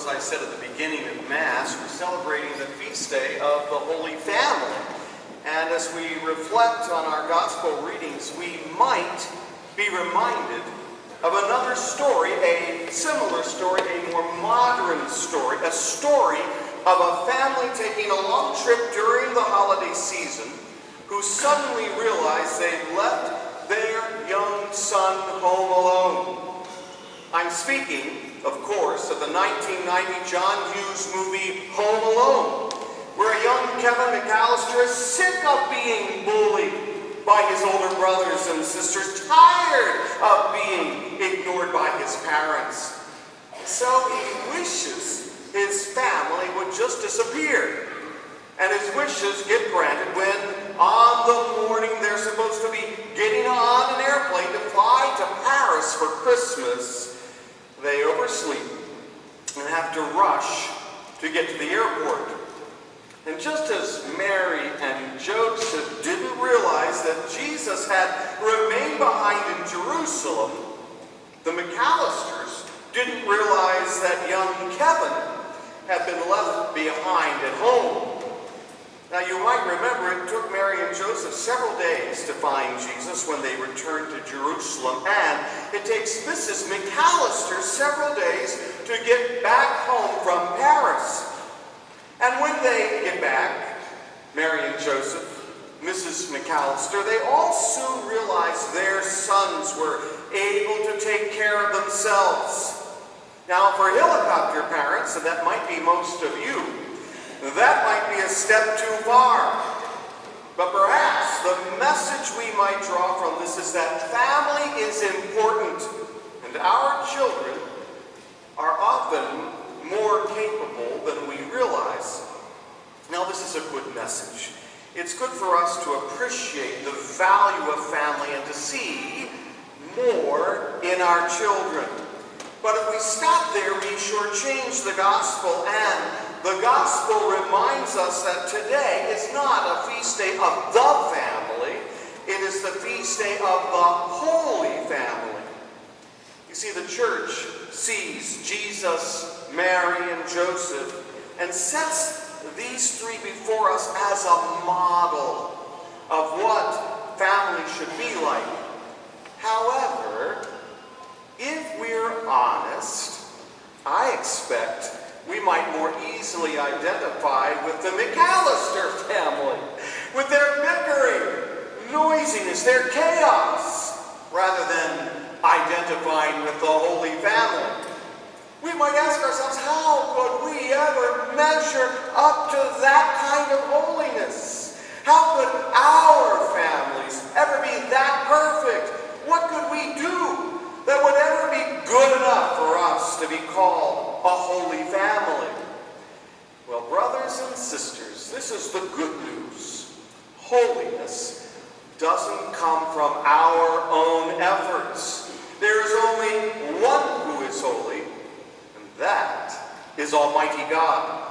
as I said at the beginning of Mass, we're celebrating the feast day of the Holy Family. And as we reflect on our Gospel readings, we might be reminded of another story, a similar story, a more modern story, a story of a family taking a long trip during the holiday season who suddenly realized they'd left their young son home alone. I'm speaking, of course, of the 1990 John Hughes movie Home Alone, where a young Kevin McAllister is sick of being bullied by his older brothers and sisters, tired of being ignored by his parents. So he wishes his family would just disappear. And his wishes get granted when, on the morning they're supposed to be getting on an airplane to fly to Paris for Christmas, they oversleep and have to rush to get to the airport. And just as Mary and Joseph didn't realize that Jesus had remained behind in Jerusalem, the McAllisters didn't realize that young Kevin had been left behind at home. Now you might remember it took Mary and Joseph several days to find Jesus when they returned to Jerusalem, and it takes Mrs. McAllister several days to get back home from Paris. And when they get back, Mary and Joseph, Mrs. McAllister, they all soon realized their sons were able to take care of themselves. Now for helicopter parents, and that might be most of you, that might be a step too far. But perhaps the message we might draw from this is that family is important, and our children are often more capable than we realize. Now this is a good message. It's good for us to appreciate the value of family and to see more in our children. But if we stop there, we shortchange the gospel, and the gospel reminds us that today is not a feast day of the family, it is the feast day of the Holy Family. You see, the church sees Jesus, Mary, and Joseph and sets these three before us as a model of what family should be like. However, if we're honest, I expect we might more easily identify with the McAllister family, with their bickering, noisiness, their chaos, rather than identifying with the Holy Family. We might ask ourselves, how could we ever measure up to that kind of holiness? How could our families ever be that perfect? What could we do that would ever be good enough for us to be called a holy family? Well, brothers and sisters, this is the good news. Holiness doesn't come from our own efforts. There is only one who is holy, and that is Almighty God.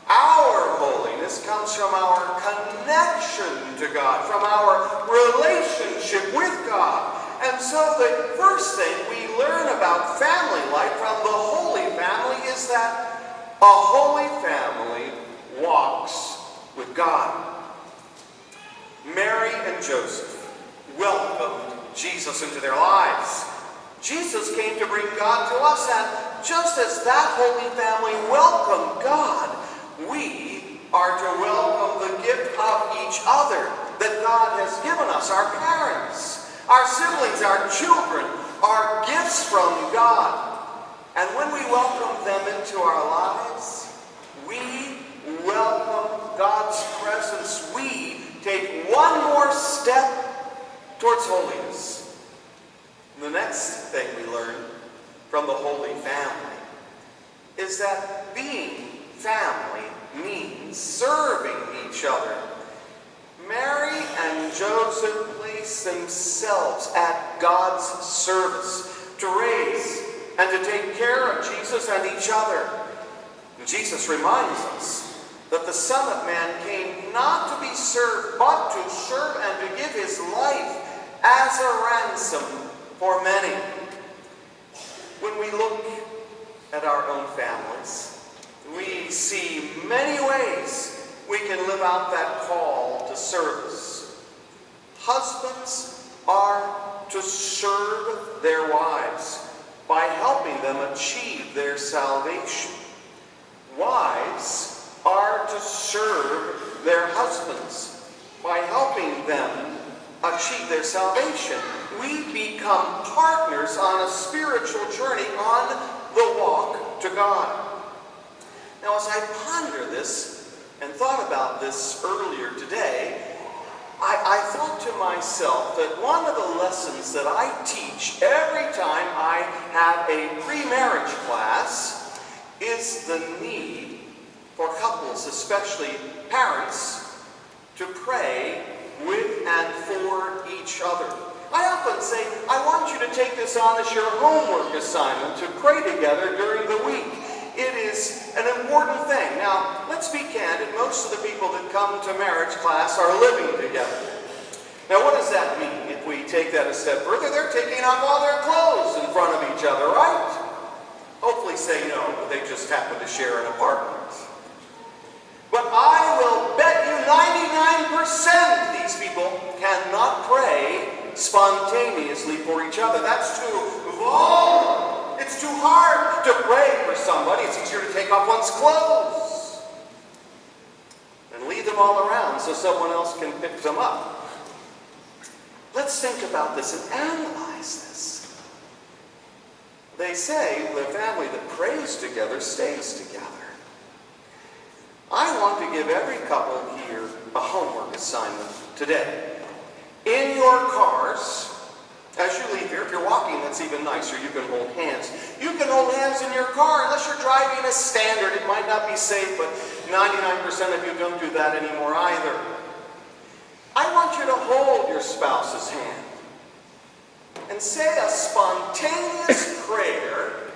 Our holiness comes from our connection to God, from our relationship with God. And so the first thing we learn about family life from the Holy Family is that a holy family walks with God. Mary and Joseph welcomed Jesus into their lives. Jesus came to bring God to us, and just as that Holy Family welcomed God, we are to welcome the gift of each other that God has given us, our parents. Our siblings, our children, are gifts from God. And when we welcome them into our lives, we welcome God's presence. We take one more step towards holiness. And the next thing we learn from the Holy Family is that being family means serving each other. Mary and Joseph placed themselves at God's service to raise and to take care of Jesus and each other. And Jesus reminds us that the Son of Man came not to be served, but to serve and to give his life as a ransom for many. When we look at our own families. We see many ways we can live out that call to service. Husbands are to serve their wives by helping them achieve their salvation. Wives are to serve their husbands by helping them achieve their salvation. We become partners on a spiritual journey on the walk to God. Now, as I ponder this and thought about this earlier today, I thought to myself that one of the lessons that I teach every time I have a pre-marriage class is the need for couples, especially parents, to pray with and for each other. I often say, I want you to take this on as your homework assignment, to pray together during the week. It is an important thing. Now, let's be candid. Most of the people that come to marriage class are living together. Now, what does that mean? If we take that a step further, they're taking off all their clothes in front of each other, right? Hopefully say no, but they just happen to share an apartment. But I will bet you 99% these people cannot pray spontaneously for each other. That's too vulnerable. It's too hard to pray for somebody. It's easier to take off one's clothes and leave them all around so someone else can pick them up. Let's think about this and analyze this. They say the family that prays together stays together. I want to give every couple here a homework assignment today. In your cars, as you leave here, if you're walking, that's even nicer. You can hold hands. You can hold hands in your car unless you're driving a standard. It might not be safe, but 99% of you don't do that anymore either. I want you to hold your spouse's hand and say a spontaneous prayer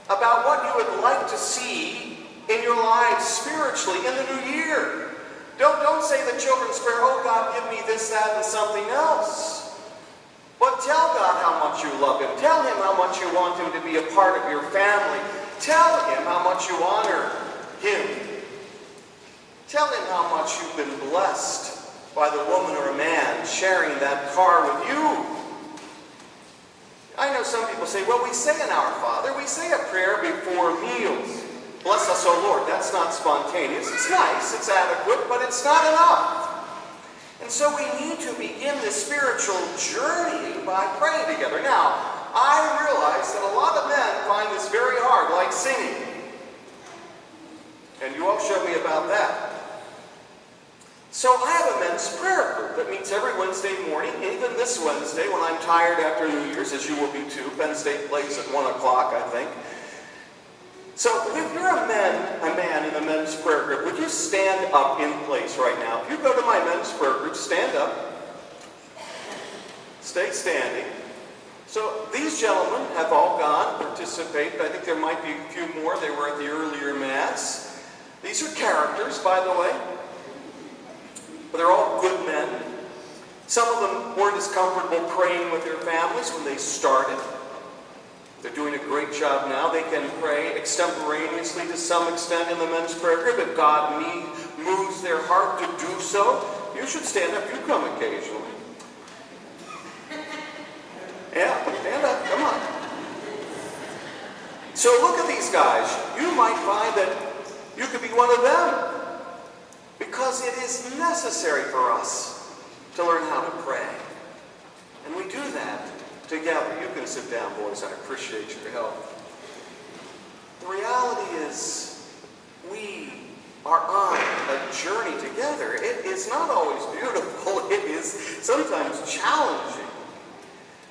about what you would like to see in your lives spiritually in the new year. Don't say the children's prayer, oh God, give me this, that, and something else. But tell God how much you love Him. Tell Him how much you want Him to be a part of your family. Tell Him how much you honor Him. Tell Him how much you've been blessed by the woman or man sharing that car with you. I know some people say, well, we say an Our Father, we say a prayer before meals. Bless us, O Lord. That's not spontaneous. It's nice, it's adequate, but it's not enough. And so we need to begin this spiritual journey by praying together. Now, I realize that a lot of men find this very hard, like singing. And you all showed me about that. So I have a men's prayer group that meets every Wednesday morning, even this Wednesday when I'm tired after New Year's, as you will be too. Penn State plays at 1 o'clock, I think. So if you're a man in the men's prayer group, would you stand up in place right now? If you go to my men's prayer group, stand up. Stay standing. So these gentlemen have all gone, participated. I think there might be a few more. They were at the earlier Mass. These are characters, by the way. But they're all good men. Some of them weren't as comfortable praying with their families when they started. They're doing a great job now. They can pray extemporaneously to some extent in the men's prayer group. If God moves their heart to do so, you should stand up. You come occasionally. Yeah, stand up. Come on. So look at these guys. You might find that you could be one of them. Because it is necessary for us to learn how to pray. And we do that together. You can sit down, boys. I appreciate your help. The reality is we are on a journey together. It is not always beautiful. It is sometimes challenging.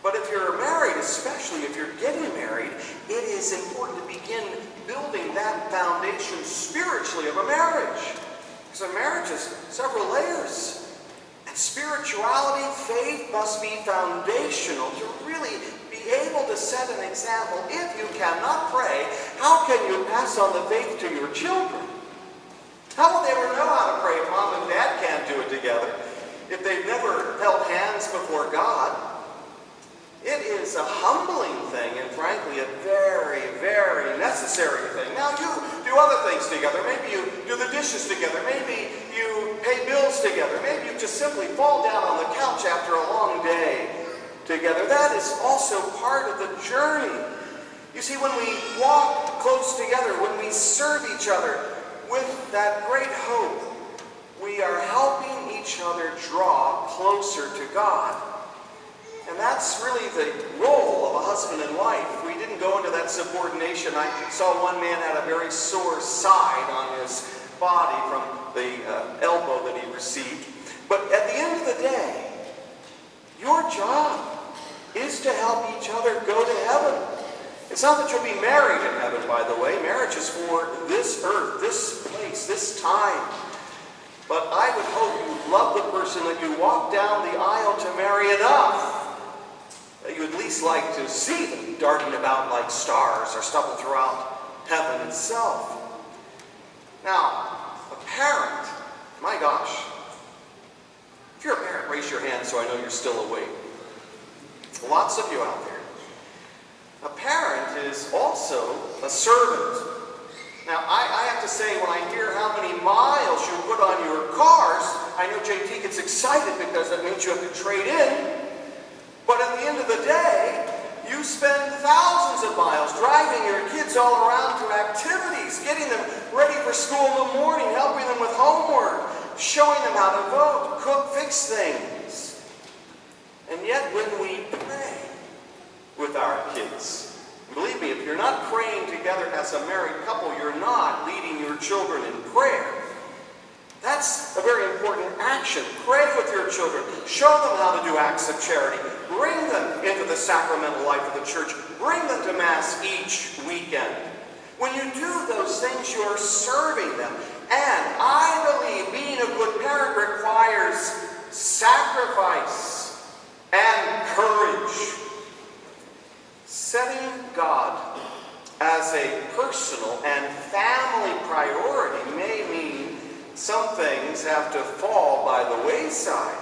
But if you're married, especially if you're getting married, it is important to begin building that foundation spiritually of a marriage. Because a marriage has several layers. And spirituality, faith must be foundational to really be able to set an example. If you cannot pray, how can you pass on the faith to your children? How will they ever know how to pray if mom and dad can't do it together? If they've never held hands before God? It is a humbling thing and frankly a very, very necessary thing. Now you do other things together. Maybe you do the dishes together. Maybe you pay bills together. Maybe you just simply fall down on the couch after a long day together. That is also part of the journey. You see, when we walk close together, when we serve each other with that great hope, we are helping each other draw closer to God. And that's really the role of a husband and wife. We didn't go into that subordination. I saw one man had a very sore side on his body from the elbow that he received. But at the end of the day, your job is to help each other go to heaven. It's not that you'll be married in heaven, by the way. Marriage is for this earth, this place, this time. But I would hope you love the person that you walk down the aisle to marry enough that you at least like to see them darting about like stars or stumble throughout heaven itself. Now, a parent, my gosh. If you're a parent, raise your hand so I know you're still awake. Lots of you out there. A parent is also a servant. Now, I have to say, when I hear how many miles you put on your cars, I know JT gets excited because that means you have to trade in. But at the end of the day, you spend thousands of miles driving your kids all around to activities, getting them ready for school in the morning, helping them with homework, showing them how to vote, cook, fix things. And yet when we pray with our kids, believe me, if you're not praying together as a married couple, you're not leading your children in prayer. That's a very important action. Pray with your children. Show them how to do acts of charity. Bring them into the sacramental life of the church. Bring them to Mass each weekend. When you do those things, you are serving them. And I believe being a good parent requires sacrifice and courage. Setting God as a personal and family priority may mean some things have to fall by the wayside.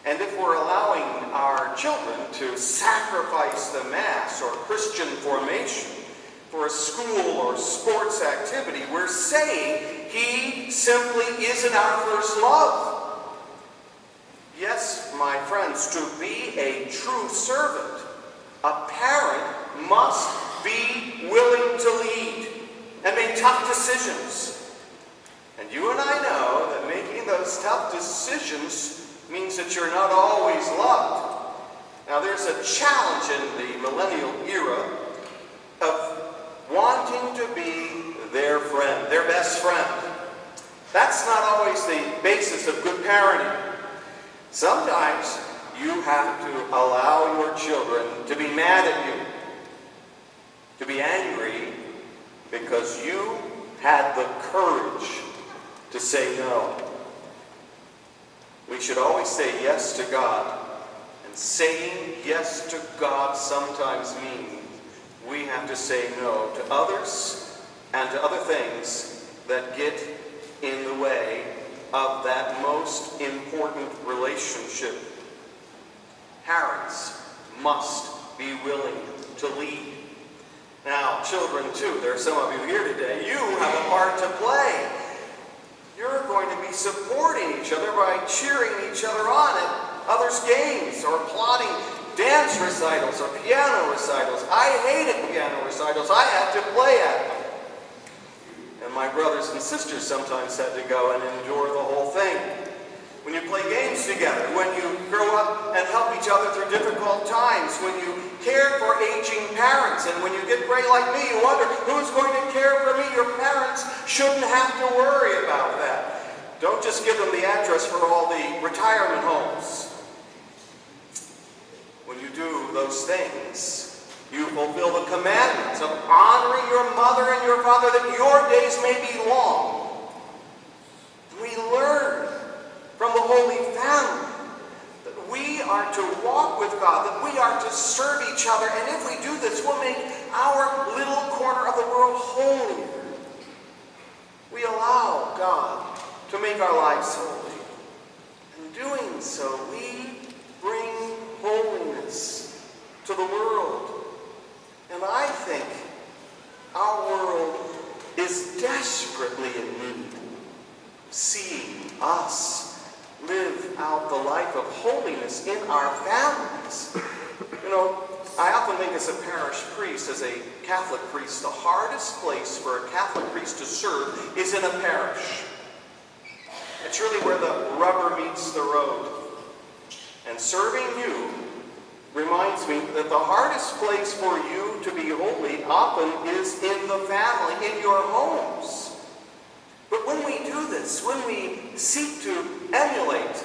And if we're allowing our children to sacrifice the Mass or Christian formation for a school or sports activity, we're saying he simply isn't our first love. Yes, my friends, to be a true servant, a parent must be willing to lead and make tough decisions. And you and I know that making those tough decisions means that you're not always loved. Now there's a challenge in the millennial era of wanting to be their friend, their best friend. That's not always the basis of good parenting. Sometimes you have to allow your children to be mad at you, to be angry, because you had the courage to say no. We should always say yes to God. And saying yes to God sometimes means we have to say no to others and to other things that get in the way of that most important relationship. Parents must be willing to lead. Now, children too, there are some of you here today, you have a part to play. You're going to be supporting each other by cheering each other on at others' games or plotting dance recitals or piano recitals. I hated piano recitals. I had to play at them. And my brothers and sisters sometimes had to go and endure the whole thing. When you play games together, when you grow up and help each other through difficult times, when you care for aging parents, and when you get gray like me, you wonder, who's going to care for me? Your parents shouldn't have to worry about that. Don't just give them the address for all the retirement homes. When you do those things, you fulfill the commandments of honoring your mother and your father that your days may be long. We learn from the Holy Family that we are to walk with God, that we are to serve each other, and if we do this, we'll make our little corner of the world holier. We allow God to make our lives holy. In doing so, we bring holiness to the world. And I think our world is desperately in need of seeing us live out the life of holiness in our families. You know, I often think as a parish priest, as a Catholic priest, the hardest place for a Catholic priest to serve is in a parish. It's really where the rubber meets the road. And serving you reminds me that the hardest place for you to be holy often is in the family, in your homes. But when we do this, when we seek to emulate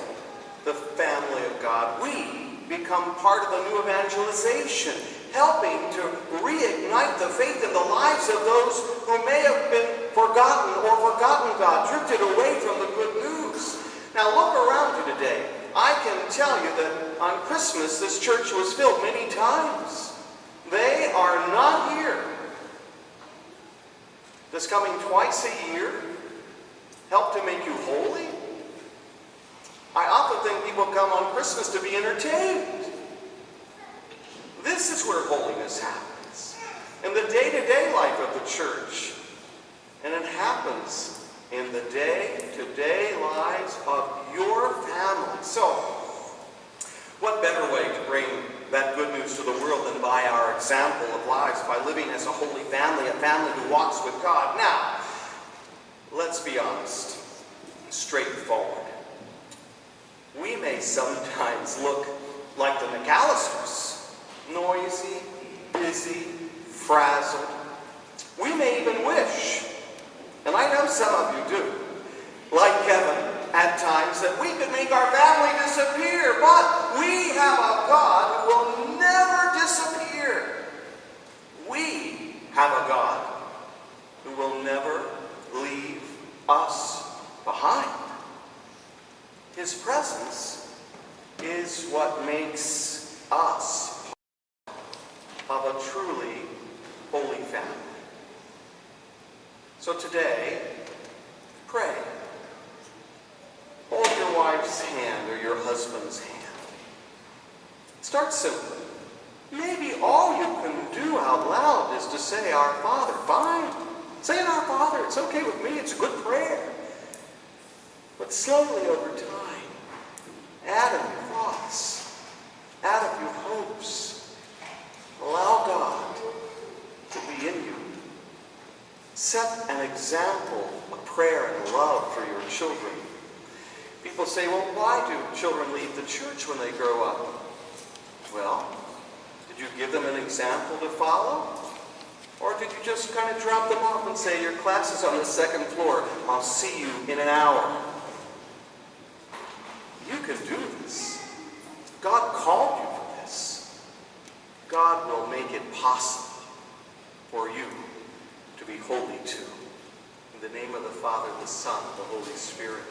the family of God, we become part of the new evangelization, helping to reignite the faith in the lives of those who may have been forgotten or forgotten God, drifted away from the good news. Now look around you today. I can tell you that on Christmas this church was filled many times. They are not here. Does coming twice a year help to make you holy? I often think people come on Christmas to be entertained. This is where holiness happens, in the day-to-day life of the church. And it happens in the day-to-day lives of your family. So, what better way to bring that good news to the world than by our example of lives, by living as a holy family, a family who walks with God? Now, let's be honest, straightforward. We may sometimes look like the McAllisters, noisy, busy, frazzled. We may even wish, and I know some of you do, like Kevin at times, that we could make our family disappear, but we have a God who will never disappear. We have a God who will never leave us behind. His presence is what makes us part of a truly holy family. So today, pray. Hold your wife's hand or your husband's hand. Start simply. Maybe all you can do out loud is to say, Our Father. Fine. Say it, Our Father. It's okay with me. It's a good prayer. But slowly over time, add a new thoughts, add a few hopes. Allow God to be in you. Set an example of prayer and love for your children. People say, well, why do children leave the church when they grow up? Well, did you give them an example to follow? Or did you just kind of drop them off and say, your class is on the second floor, I'll see you in an hour? You can do this. God called you for this. God will make it possible for you to be holy too. In the name of the Father, the Son, and the Holy Spirit.